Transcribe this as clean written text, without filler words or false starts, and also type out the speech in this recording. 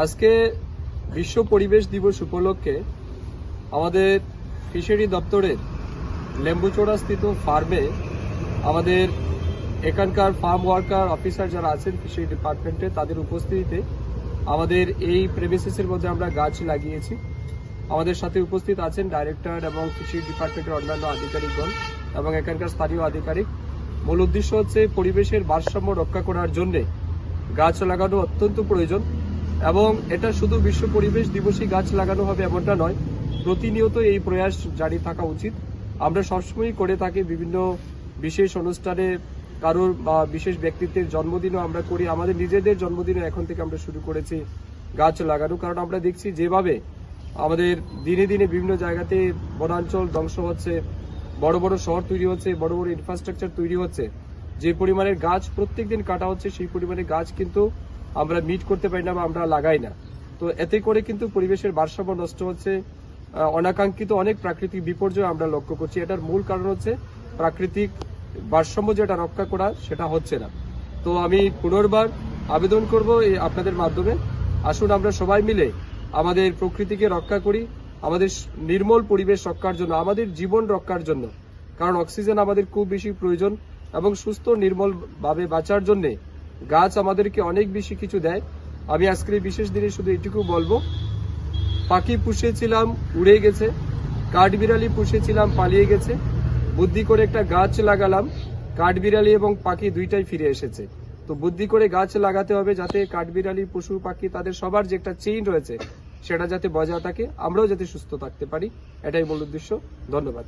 আজকে বিশ্ব পরিবেশ দিবস উপলক্ষে আমাদের ফিশারি দপ্তরের লেম্বুচোড়া স্থিত ফার্মে আমাদের এখানকার ফার্ম ওয়ার্কার অফিসার যারা আছেন ফিশারি ডিপার্টমেন্টে তাদের উপস্থিতিতে আমাদের এই প্রেমিসেসের মধ্যে আমরা গাছ লাগিয়েছি। আমাদের সাথে উপস্থিত আছেন ডাইরেক্টর এবং ফিশারি ডিপার্টমেন্টের অন্যান্য আধিকারিকগণ এবং এখানকার স্থানীয় আধিকারিক। মূল উদ্দেশ্য হচ্ছে পরিবেশের ভারসাম্য রক্ষা করার জন্য গাছ লাগানো অত্যন্ত প্রয়োজন এবং এটা শুধু বিশ্ব পরিবেশ দিবসে গাছ লাগানো হবে এমনটা নয়, প্রতিনিয়ত এই প্রয়াস জারি থাকা উচিত। আমরা সবসময় করে থাকি, বিভিন্ন বিশেষ অনুষ্ঠানে কারোর বা বিশেষ ব্যক্তিত্বের জন্মদিনও আমরা করি, আমাদের নিজেদের জন্মদিনও এখন থেকে আমরা শুরু করেছি গাছ লাগানো। কারণ আমরা দেখছি যেভাবে আমাদের দিনে দিনে বিভিন্ন জায়গাতে বনাঞ্চল ধ্বংস হচ্ছে, বড় বড় শহর তৈরি হচ্ছে, বড় বড় ইনফ্রাস্ট্রাকচার তৈরি হচ্ছে, যে পরিমাণের গাছ প্রত্যেকদিন কাটা হচ্ছে সেই পরিমাণে গাছ কিন্তু আমরা মিট করতে পারি না বা আমরা লাগাই না। তো এতে করে কিন্তু পরিবেশের ভারসাম্য নষ্ট হচ্ছে, অনাকাঙ্ক্ষিত অনেক প্রাকৃতিক বিপর্যয় আমরা লক্ষ্য করছি। এটার মূল কারণ হচ্ছে প্রাকৃতিক ভারসাম্য যেটা রক্ষা করা সেটা হচ্ছে না। তো আমি পুনর্বার আবেদন করব আপনাদের মাধ্যমে, আসুন আমরা সবাই মিলে আমাদের প্রকৃতিকে রক্ষা করি, আমাদের নির্মল পরিবেশ রক্ষার জন্য, আমাদের জীবন রক্ষার জন্য। কারণ অক্সিজেন আমাদের খুব বেশি প্রয়োজন এবং সুস্থ নির্মল ভাবে বাঁচার জন্য গাছ আমাদেরকে অনেক বেশি কিছু দেয়। আমি আজকের এই বিশেষ দিনে শুধু এটুকু বলবো, পাখি পুষেছিলাম উড়ে গেছে, কাঠবিড়ালি পুষেছিলাম পালিয়ে গেছে, বুদ্ধি করে একটা গাছ লাগালাম, কাঠবিড়ালি এবং পাখি দুইটাই ফিরে এসেছে। তো বুদ্ধি করে গাছ লাগাতে হবে যাতে কাঠবিড়ালি, পশু পাখি তাদের সবার যে একটা চেইন রয়েছে সেটা যাতে বজায় থাকে, আমরাও যাতে সুস্থ থাকতে পারি, এটাই মূল উদ্দেশ্য। ধন্যবাদ।